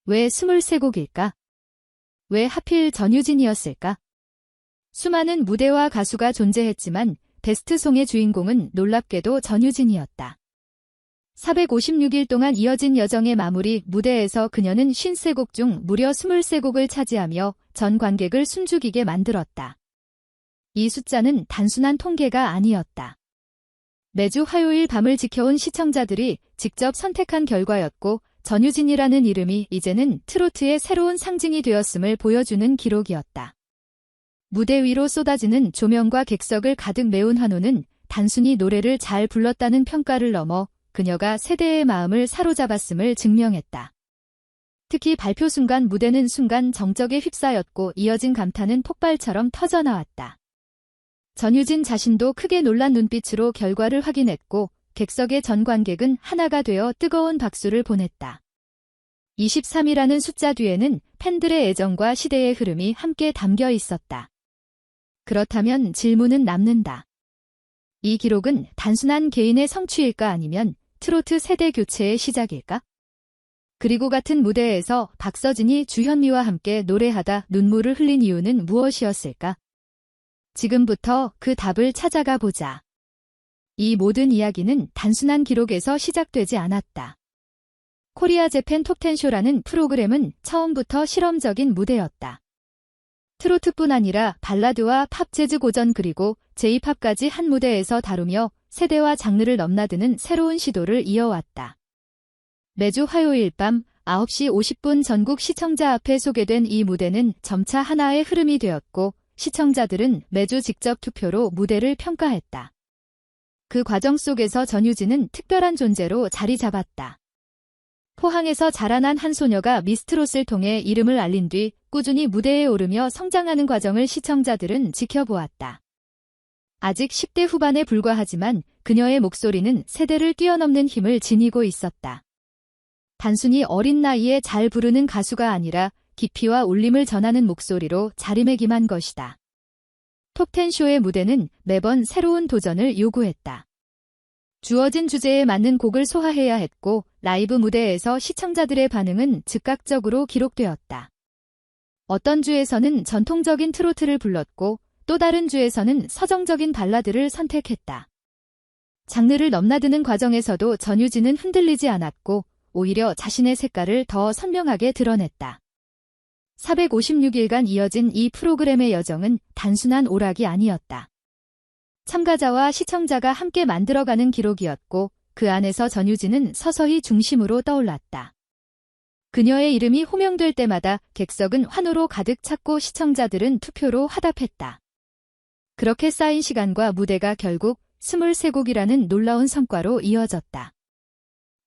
왜 23곡일까? 왜 하필 전유진이었을까? 수많은 무대와 가수가 존재했지만 베스트송의 주인공은 놀랍게도 전유진이었다. 456일 동안 이어진 여정의 마무리 무대에서 그녀는 53곡 중 무려 23곡을 차지하며 전 관객을 숨죽이게 만들었다. 이 숫자는 단순한 통계가 아니었다. 매주 화요일 밤을 지켜온 시청자들이 직접 선택한 결과였고 전유진이라는 이름이 이제는 트로트의 새로운 상징이 되었음을 보여주는 기록이었다. 무대 위로 쏟아지는 조명과 객석을 가득 메운 환호는 단순히 노래를 잘 불렀다는 평가를 넘어 그녀가 세대의 마음을 사로잡았음을 증명했다. 특히 발표 순간 무대는 순간 정적에 휩싸였고 이어진 감탄은 폭발처럼 터져나왔다. 전유진 자신도 크게 놀란 눈빛으로 결과를 확인했고 객석의 전 관객은 하나가 되어 뜨거운 박수를 보냈다. 23이라는 숫자 뒤에는 팬들의 애정과 시대의 흐름이 함께 담겨 있었다. 그렇다면 질문은 남는다. 이 기록은 단순한 개인의 성취일까 아니면 트로트 세대 교체의 시작일까? 그리고 같은 무대에서 박서진이 주현미와 함께 노래하다 눈물을 흘린 이유는 무엇이었을까? 지금부터 그 답을 찾아가 보자. 이 모든 이야기는 단순한 기록에서 시작되지 않았다. 코리아 재팬 톱10쇼라는 프로그램은 처음부터 실험적인 무대였다. 트로트뿐 아니라 발라드와 팝 재즈 고전 그리고 J-팝까지 한 무대에서 다루며 세대와 장르를 넘나드는 새로운 시도를 이어왔다. 매주 화요일 밤 9시 50분 전국 시청자 앞에 소개된 이 무대는 점차 하나의 흐름이 되었고 시청자들은 매주 직접 투표로 무대를 평가했다. 그 과정 속에서 전유진은 특별한 존재로 자리 잡았다. 포항에서 자라난 한 소녀가 미스트롯을 통해 이름을 알린 뒤 꾸준히 무대에 오르며 성장하는 과정을 시청자들은 지켜보았다. 아직 10대 후반에 불과하지만 그녀의 목소리는 세대를 뛰어넘는 힘을 지니고 있었다. 단순히 어린 나이에 잘 부르는 가수가 아니라 깊이와 울림을 전하는 목소리로 자리매김한 것이다. 톱10쇼의 무대는 매번 새로운 도전을 요구했다. 주어진 주제에 맞는 곡을 소화해야 했고 라이브 무대에서 시청자들의 반응은 즉각적으로 기록되었다. 어떤 주에서는 전통적인 트로트를 불렀고 또 다른 주에서는 서정적인 발라드를 선택했다. 장르를 넘나드는 과정에서도 전유진은 흔들리지 않았고 오히려 자신의 색깔을 더 선명하게 드러냈다. 456일간 이어진 이 프로그램의 여정은 단순한 오락이 아니었다. 참가자와 시청자가 함께 만들어가는 기록이었고 그 안에서 전유진은 서서히 중심으로 떠올랐다. 그녀의 이름이 호명될 때마다 객석은 환호로 가득 찼고 시청자들은 투표로 화답했다. 그렇게 쌓인 시간과 무대가 결국 23곡이라는 놀라운 성과로 이어졌다.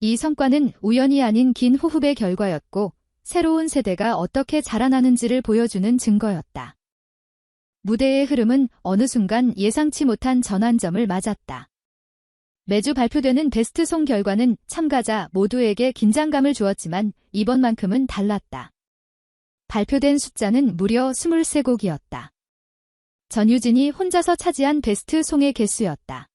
이 성과는 우연이 아닌 긴 호흡의 결과였고 새로운 세대가 어떻게 자라나는지를 보여주는 증거였다. 무대의 흐름은 어느 순간 예상치 못한 전환점을 맞았다. 매주 발표되는 베스트송 결과는 참가자 모두에게 긴장감을 주었지만 이번만큼은 달랐다. 발표된 숫자는 무려 23곡이었다. 전유진이 혼자서 차지한 베스트송의 개수였다.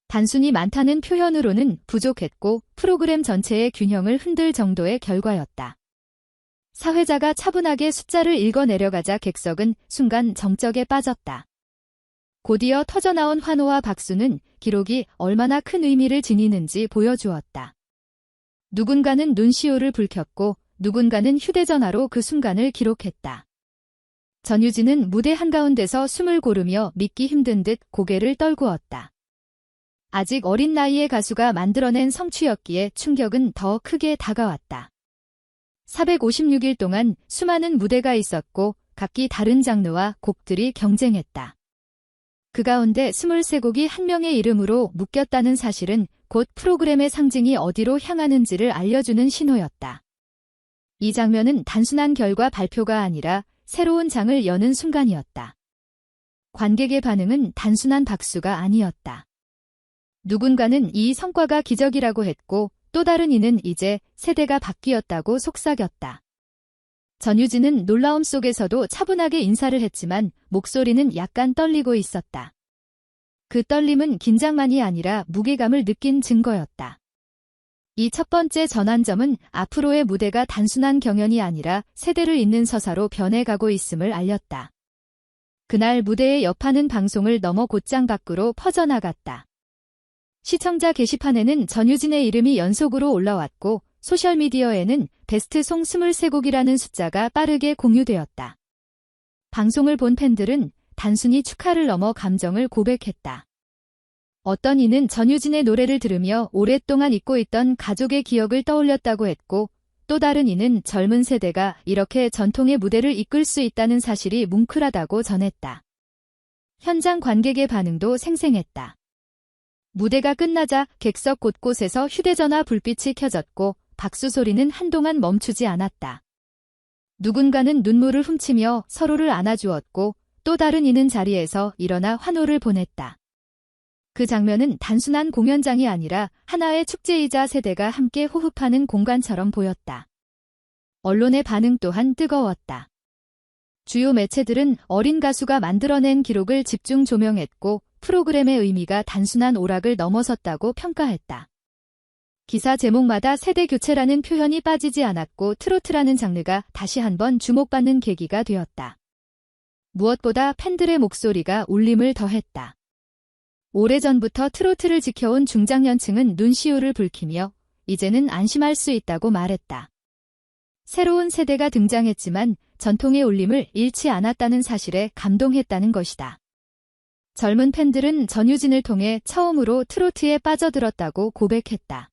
단순히 많다는 표현으로는 부족했고 프로그램 전체의 균형을 흔들 정도의 결과였다. 사회자가 차분하게 숫자를 읽어 내려가자 객석은 순간 정적에 빠졌다. 곧이어 터져나온 환호와 박수는 기록이 얼마나 큰 의미를 지니는지 보여주었다. 누군가는 눈시울을 붉혔고 누군가는 휴대전화로 그 순간을 기록했다. 전유진은 무대 한가운데서 숨을 고르며 믿기 힘든 듯 고개를 떨구었다. 아직 어린 나이의 가수가 만들어낸 성취였기에 충격은 더 크게 다가왔다. 456일 동안 수많은 무대가 있었고 각기 다른 장르와 곡들이 경쟁했다. 그 가운데 23곡이 한 명의 이름으로 묶였다는 사실은 곧 프로그램의 상징이 어디로 향하는지를 알려주는 신호였다. 이 장면은 단순한 결과 발표가 아니라 새로운 장을 여는 순간이었다. 관객의 반응은 단순한 박수가 아니었다. 누군가는 이 성과가 기적이라고 했고 또 다른 이는 이제 세대가 바뀌었다고 속삭였다. 전유진은 놀라움 속에서도 차분하게 인사를 했지만 목소리는 약간 떨리고 있었다. 그 떨림은 긴장만이 아니라 무게감을 느낀 증거였다. 이 첫 번째 전환점은 앞으로의 무대가 단순한 경연이 아니라 세대를 잇는 서사로 변해가고 있음을 알렸다. 그날 무대의 여파는 방송을 넘어 곧장 밖으로 퍼져나갔다. 시청자 게시판에는 전유진의 이름이 연속으로 올라왔고 소셜미디어에는 베스트 송 23곡이라는 숫자가 빠르게 공유되었다. 방송을 본 팬들은 단순히 축하를 넘어 감정을 고백했다. 어떤 이는 전유진의 노래를 들으며 오랫동안 잊고 있던 가족의 기억을 떠올렸다고 했고, 또 다른 이는 젊은 세대가 이렇게 전통의 무대를 이끌 수 있다는 사실이 뭉클하다고 전했다. 현장 관객의 반응도 생생했다. 무대가 끝나자 객석 곳곳에서 휴대전화 불빛이 켜졌고 박수 소리는 한동안 멈추지 않았다. 누군가는 눈물을 훔치며 서로를 안아주었고 또 다른 이는 자리에서 일어나 환호를 보냈다. 그 장면은 단순한 공연장이 아니라 하나의 축제이자 세대가 함께 호흡하는 공간처럼 보였다. 언론의 반응 또한 뜨거웠다. 주요 매체들은 어린 가수가 만들어낸 기록을 집중 조명했고 프로그램의 의미가 단순한 오락을 넘어섰다고 평가했다. 기사 제목마다 세대 교체라는 표현이 빠지지 않았고 트로트라는 장르가 다시 한번 주목받는 계기가 되었다. 무엇보다 팬들의 목소리가 울림을 더했다. 오래전부터 트로트를 지켜온 중장년층은 눈시울을 붉히며 이제는 안심할 수 있다고 말했다. 새로운 세대가 등장했지만 전통의 울림을 잃지 않았다는 사실에 감동했다는 것이다. 젊은 팬들은 전유진을 통해 처음으로 트로트에 빠져들었다고 고백했다.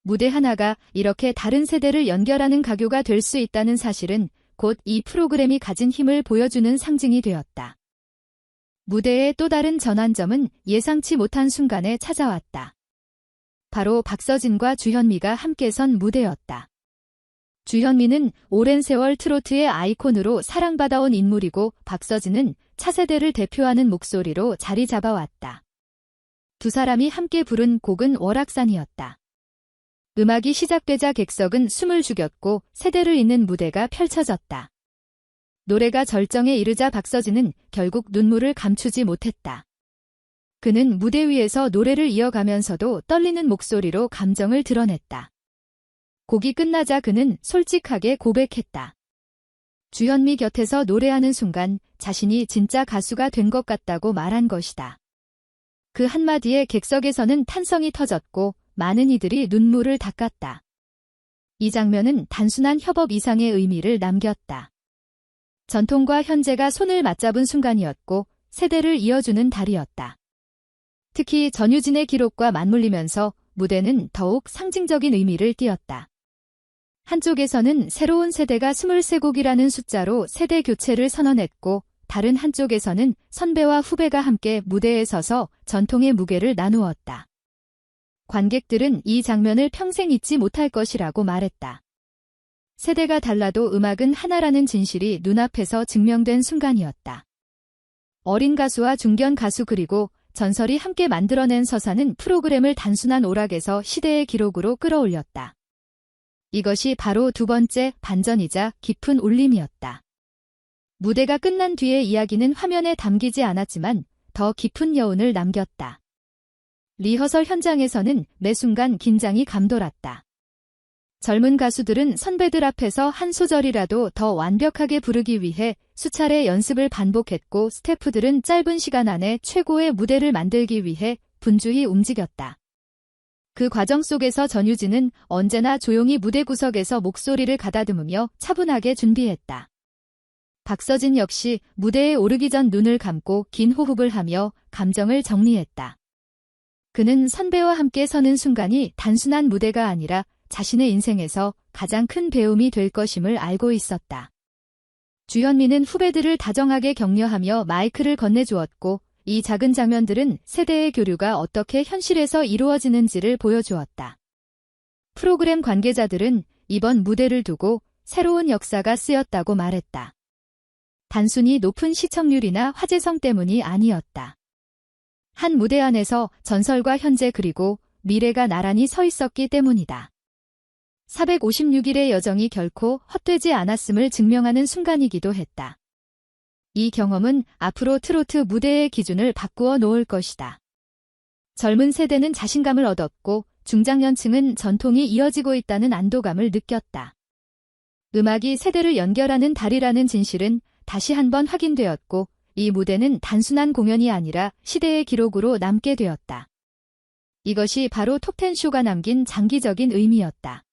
무대 하나가 이렇게 다른 세대를 연결하는 가교가 될 수 있다는 사실은 곧 이 프로그램이 가진 힘을 보여주는 상징이 되었다. 무대의 또 다른 전환점은 예상치 못한 순간에 찾아왔다. 바로 박서진과 주현미가 함께 선 무대였다. 주현미는 오랜 세월 트로트의 아이콘으로 사랑받아온 인물이고 박서진은 차세대를 대표하는 목소리로 자리 잡아왔다. 두 사람이 함께 부른 곡은 월악산이었다. 음악이 시작되자 객석은 숨을 죽였고 세대를 잇는 무대가 펼쳐졌다. 노래가 절정에 이르자 박서진은 결국 눈물을 감추지 못했다. 그는 무대 위에서 노래를 이어가면서도 떨리는 목소리로 감정을 드러냈다. 곡이 끝나자 그는 솔직하게 고백했다. 주현미 곁에서 노래하는 순간 자신이 진짜 가수가 된 것 같다고 말한 것이다. 그 한마디에 객석에서는 탄성이 터졌고 많은 이들이 눈물을 닦았다. 이 장면은 단순한 협업 이상의 의미를 남겼다. 전통과 현재가 손을 맞잡은 순간이었고 세대를 이어주는 달이었다. 특히 전유진의 기록과 맞물리면서 무대는 더욱 상징적인 의미를 띠었다. 한쪽에서는 새로운 세대가 23곡이라는 숫자로 세대 교체를 선언했고 다른 한쪽에서는 선배와 후배가 함께 무대에 서서 전통의 무게를 나누었다. 관객들은 이 장면을 평생 잊지 못할 것이라고 말했다. 세대가 달라도 음악은 하나라는 진실이 눈앞에서 증명된 순간이었다. 어린 가수와 중견 가수 그리고 전설이 함께 만들어낸 서사는 프로그램을 단순한 오락에서 시대의 기록으로 끌어올렸다. 이것이 바로 두 번째 반전이자 깊은 울림이었다. 무대가 끝난 뒤의 이야기는 화면에 담기지 않았지만 더 깊은 여운을 남겼다. 리허설 현장에서는 매 순간 긴장이 감돌았다. 젊은 가수들은 선배들 앞에서 한 소절이라도 더 완벽하게 부르기 위해 수차례 연습을 반복했고 스태프들은 짧은 시간 안에 최고의 무대를 만들기 위해 분주히 움직였다. 그 과정 속에서 전유진은 언제나 조용히 무대 구석에서 목소리를 가다듬으며 차분하게 준비했다. 박서진 역시 무대에 오르기 전 눈을 감고 긴 호흡을 하며 감정을 정리했다. 그는 선배와 함께 서는 순간이 단순한 무대가 아니라 자신의 인생에서 가장 큰 배움이 될 것임을 알고 있었다. 주현미는 후배들을 다정하게 격려하며 마이크를 건네주었고 이 작은 장면들은 세대의 교류가 어떻게 현실에서 이루어지는지를 보여주었다. 프로그램 관계자들은 이번 무대를 두고 새로운 역사가 쓰였다고 말했다. 단순히 높은 시청률이나 화제성 때문이 아니었다. 한 무대 안에서 전설과 현재 그리고 미래가 나란히 서 있었기 때문이다. 456일의 여정이 결코 헛되지 않았음을 증명하는 순간이기도 했다. 이 경험은 앞으로 트로트 무대의 기준을 바꾸어 놓을 것이다. 젊은 세대는 자신감을 얻었고 중장년층은 전통이 이어지고 있다는 안도감을 느꼈다. 음악이 세대를 연결하는 다리라는 진실은 다시 한번 확인되었고, 이 무대는 단순한 공연이 아니라 시대의 기록으로 남게 되었다. 이것이 바로 톱텐쇼가 남긴 장기적인 의미였다.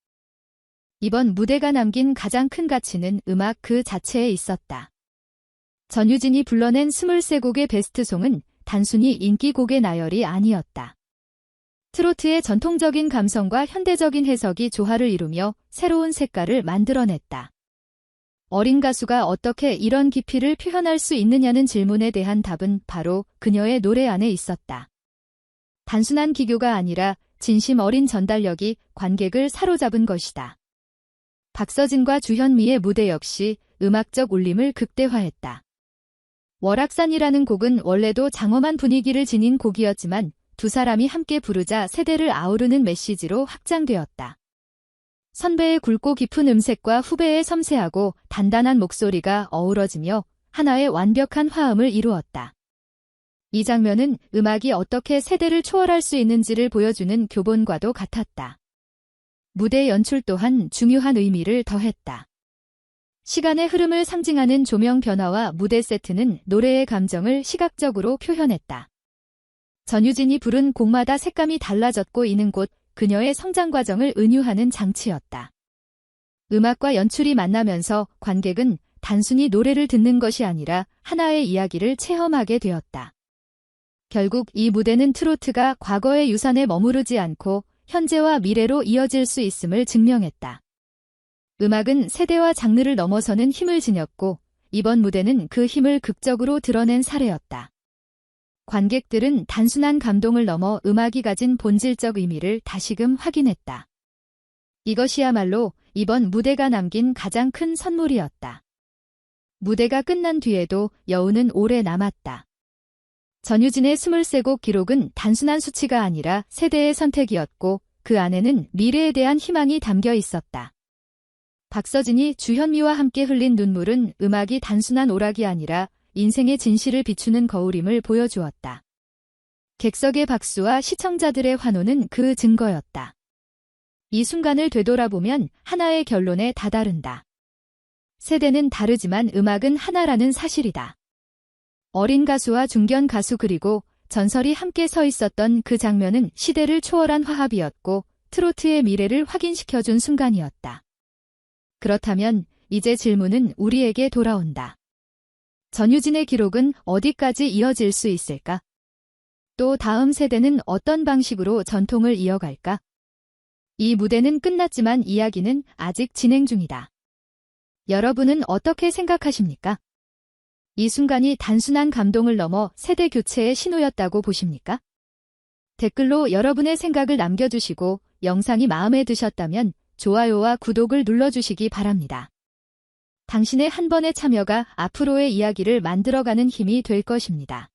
이번 무대가 남긴 가장 큰 가치는 음악 그 자체에 있었다. 전유진이 불러낸 23곡의 베스트송은 단순히 인기곡의 나열이 아니었다. 트로트의 전통적인 감성과 현대적인 해석이 조화를 이루며 새로운 색깔을 만들어냈다. 어린 가수가 어떻게 이런 깊이를 표현할 수 있느냐는 질문에 대한 답은 바로 그녀의 노래 안에 있었다. 단순한 기교가 아니라 진심 어린 전달력이 관객을 사로잡은 것이다. 박서진과 주현미의 무대 역시 음악적 울림을 극대화했다. 월악산이라는 곡은 원래도 장엄한 분위기를 지닌 곡이었지만 두 사람이 함께 부르자 세대를 아우르는 메시지로 확장되었다. 선배의 굵고 깊은 음색과 후배의 섬세하고 단단한 목소리가 어우러지며 하나의 완벽한 화음을 이루었다. 이 장면은 음악이 어떻게 세대를 초월할 수 있는지를 보여주는 교본과도 같았다. 무대 연출 또한 중요한 의미를 더했다. 시간의 흐름을 상징하는 조명 변화와 무대 세트는 노래의 감정을 시각적으로 표현했다. 전유진이 부른 곡마다 색감이 달라졌고 이는 곧 그녀의 성장 과정을 은유하는 장치였다. 음악과 연출이 만나면서 관객은 단순히 노래를 듣는 것이 아니라 하나의 이야기를 체험하게 되었다. 결국 이 무대는 트로트가 과거의 유산에 머무르지 않고 현재와 미래로 이어질 수 있음을 증명했다. 음악은 세대와 장르를 넘어서는 힘을 지녔고 이번 무대는 그 힘을 극적으로 드러낸 사례였다. 관객들은 단순한 감동을 넘어 음악이 가진 본질적 의미를 다시금 확인했다. 이것이야말로 이번 무대가 남긴 가장 큰 선물이었다. 무대가 끝난 뒤에도 여운은 오래 남았다. 전유진의 23곡 기록은 단순한 수치가 아니라 세대의 선택이었고 그 안에는 미래에 대한 희망이 담겨 있었다. 박서진이 주현미와 함께 흘린 눈물은 음악이 단순한 오락이 아니라 인생의 진실을 비추는 거울임을 보여주었다. 객석의 박수와 시청자들의 환호는 그 증거였다. 이 순간을 되돌아보면 하나의 결론에 다다른다. 세대는 다르지만 음악은 하나라는 사실이다. 어린 가수와 중견 가수 그리고 전설이 함께 서 있었던 그 장면은 시대를 초월한 화합이었고 트로트의 미래를 확인시켜준 순간이었다. 그렇다면 이제 질문은 우리에게 돌아온다. 전유진의 기록은 어디까지 이어질 수 있을까? 또 다음 세대는 어떤 방식으로 전통을 이어갈까? 이 무대는 끝났지만 이야기는 아직 진행 중이다. 여러분은 어떻게 생각하십니까? 이 순간이 단순한 감동을 넘어 세대 교체의 신호였다고 보십니까? 댓글로 여러분의 생각을 남겨주시고 영상이 마음에 드셨다면 좋아요와 구독을 눌러주시기 바랍니다. 당신의 한 번의 참여가 앞으로의 이야기를 만들어가는 힘이 될 것입니다.